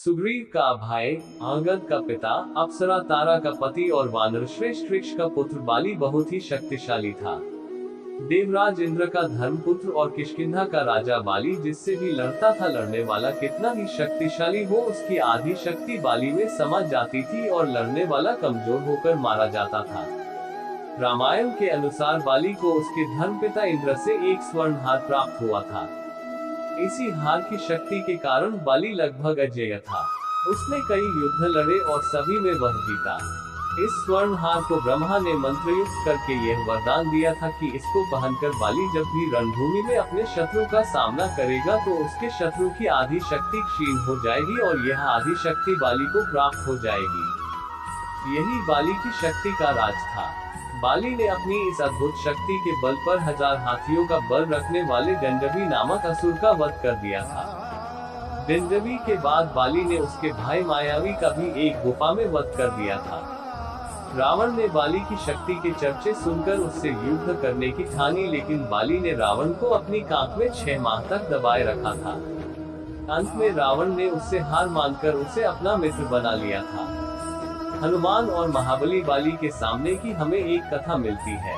सुग्रीव का भाई, अंगद का पिता, अप्सरा तारा का पति और वानर श्रेष्ठ वृक्ष का पुत्र बाली बहुत ही शक्तिशाली था। देवराज इंद्र का धर्मपुत्र और किष्किंधा का राजा बाली जिससे भी लड़ता था, लड़ने वाला कितना ही शक्तिशाली हो उसकी आधी शक्ति बाली में समा जाती थी और लड़ने वाला कमजोर होकर मारा जाता था। रामायण के अनुसार बाली को उसके धर्मपिता इंद्र से एक स्वर्ण हार प्राप्त हुआ था। इसी हार की शक्ति के कारण बाली लगभग अजेय था। उसने कई युद्ध लड़े और सभी में वह जीता। इस स्वर्ण हार को ब्रह्मा ने मंत्रयुक्त करके यह वरदान दिया था कि इसको पहनकर बाली जब भी रणभूमि में अपने शत्रु का सामना करेगा तो उसके शत्रु की आधी शक्ति क्षीण हो जाएगी और यह आधी शक्ति बाली को प्राप्त हो जाएगी। यही बाली की शक्ति का राज था। बाली ने अपनी इस अद्भुत शक्ति के बल पर 1000 हाथियों का बल रखने वाले गंडवी नामक असुर का वध कर दिया था। गंडवी के बाद बाली ने उसके भाई मायावी का भी एक गुफा में वध कर दिया था। रावण ने बाली की शक्ति के चर्चे सुनकर उससे युद्ध करने की ठानी, लेकिन बाली ने रावण को अपनी कांख में 6 माह तक दबाए रखा था। अंत में रावण ने उससे हार मानकर उसे अपना मित्र बना लिया था। हनुमान और महाबली बाली के सामने की हमें एक कथा मिलती है।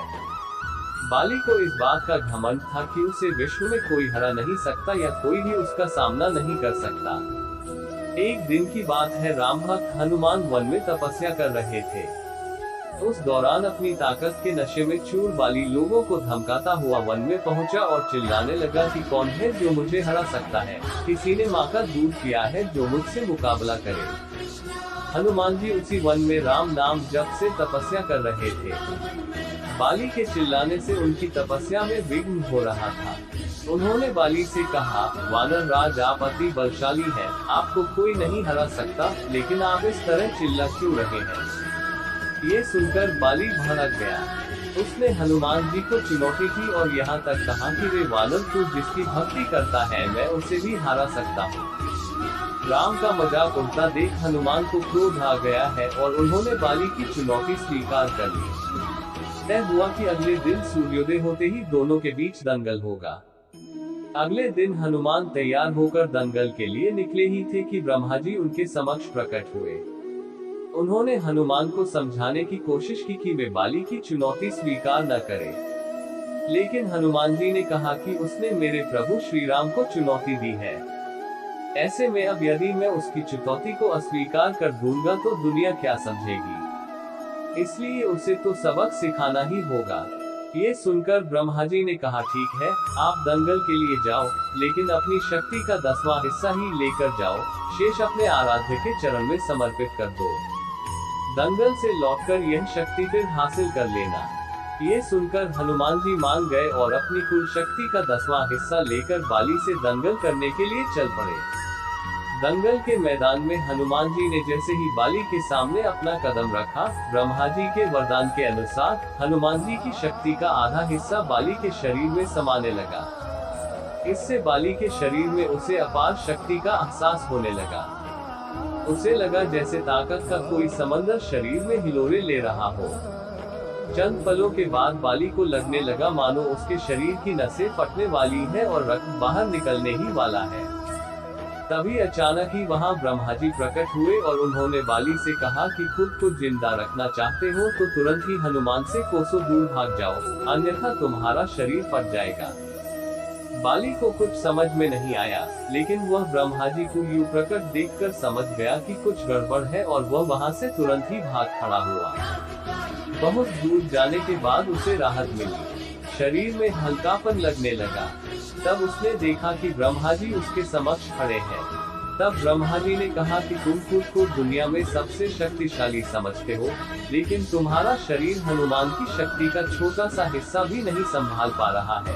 बाली को इस बात का घमंड था कि उसे विश्व में कोई हरा नहीं सकता या कोई भी उसका सामना नहीं कर सकता। एक दिन की बात है, राम भक्त हनुमान वन में तपस्या कर रहे थे। उस दौरान अपनी ताकत के नशे में चूर बाली लोगों को धमकाता हुआ वन में पहुंचा और चिल्लाने लगा कि कौन है जो मुझे हरा सकता है, किसी ने माँ का दूध पिया है जो मुझसे मुकाबला करे। हनुमान जी उसी वन में राम नाम जप से तपस्या कर रहे थे। बाली के चिल्लाने से उनकी तपस्या में विघ्न हो रहा था। उन्होंने बाली से कहा, वानर राज आप अति बलशाली हैं, आपको कोई नहीं हरा सकता, लेकिन आप इस तरह चिल्ला क्यों रहे हैं? ये सुनकर बाली भड़क गया। उसने हनुमान जी को चुनौती दी और यहाँ तक कहा कि वे वानर तू जिसकी भक्ति करता है मैं उसे भी हरा सकता हूँ। राम का मजाक उड़ता देख हनुमान को क्रोध आ गया है और उन्होंने बाली की चुनौती स्वीकार कर ली। तय हुआ कि अगले दिन सूर्योदय होते ही दोनों के बीच दंगल होगा। अगले दिन हनुमान तैयार होकर दंगल के लिए निकले ही थे कि ब्रह्मा जी उनके समक्ष प्रकट हुए। उन्होंने हनुमान को समझाने की कोशिश की कि वे बाली की चुनौती स्वीकार न करें, लेकिन हनुमान जी ने कहा कि उसने मेरे प्रभु श्री राम को चुनौती दी है। ऐसे में अब यदि मैं उसकी चुनौती को अस्वीकार कर दूंगा तो दुनिया क्या समझेगी, इसलिए उसे तो सबक सिखाना ही होगा। ये सुनकर ब्रह्मा जी ने कहा, ठीक है, आप दंगल के लिए जाओ, लेकिन अपनी शक्ति का 10वां हिस्सा ही लेकर जाओ, शेष अपने आराध्य के चरण में समर्पित कर दो। दंगल से लौटकर यह शक्ति फिर हासिल कर लेना। ये सुनकर हनुमान जी मान गए और अपनी कुल शक्ति का 10वां हिस्सा लेकर बाली से दंगल करने के लिए चल पड़े। दंगल के मैदान में हनुमान जी ने जैसे ही बाली के सामने अपना कदम रखा, ब्रह्मा जी के वरदान के अनुसार हनुमान जी की शक्ति का आधा हिस्सा बाली के शरीर में समाने लगा। इससे बाली के शरीर में उसे अपार शक्ति का एहसास होने लगा। उसे लगा जैसे ताकत का कोई समंदर शरीर में हिलोरे ले रहा हो। चंद पलों के बाद बाली को लगने लगा मानो उसके शरीर की नसें फटने वाली है और रक्त बाहर निकलने ही वाला है। तभी अचानक ही वहां ब्रह्मा जी प्रकट हुए और उन्होंने बाली से कहा कि खुद को जिंदा रखना चाहते हो तो तुरंत ही हनुमान से कोसों दूर भाग जाओ, अन्यथा तुम्हारा शरीर फट जाएगा। बाली को कुछ समझ में नहीं आया, लेकिन वह ब्रह्मा जी को यूं प्रकट देखकर समझ गया कि कुछ गड़बड़ है और वह वहां से तुरंत ही भाग खड़ा हुआ। बहुत दूर जाने के बाद उसे राहत मिली, शरीर में हल्कापन लगने लगा। तब उसने देखा कि ब्रह्मा जी उसके समक्ष खड़े हैं। तब ब्रह्मा जी ने कहा कि तुम खुद को दुनिया में सबसे शक्तिशाली समझते हो, लेकिन तुम्हारा शरीर हनुमान की शक्ति का छोटा सा हिस्सा भी नहीं संभाल पा रहा है।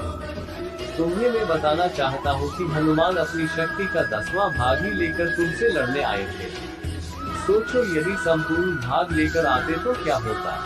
तुम्हें मैं बताना चाहता हूँ कि हनुमान अपनी शक्ति का 10वां भाग ही लेकर तुमसे लड़ने आए थे। सोचो यदि संपूर्ण भाग लेकर आते तो क्या होता।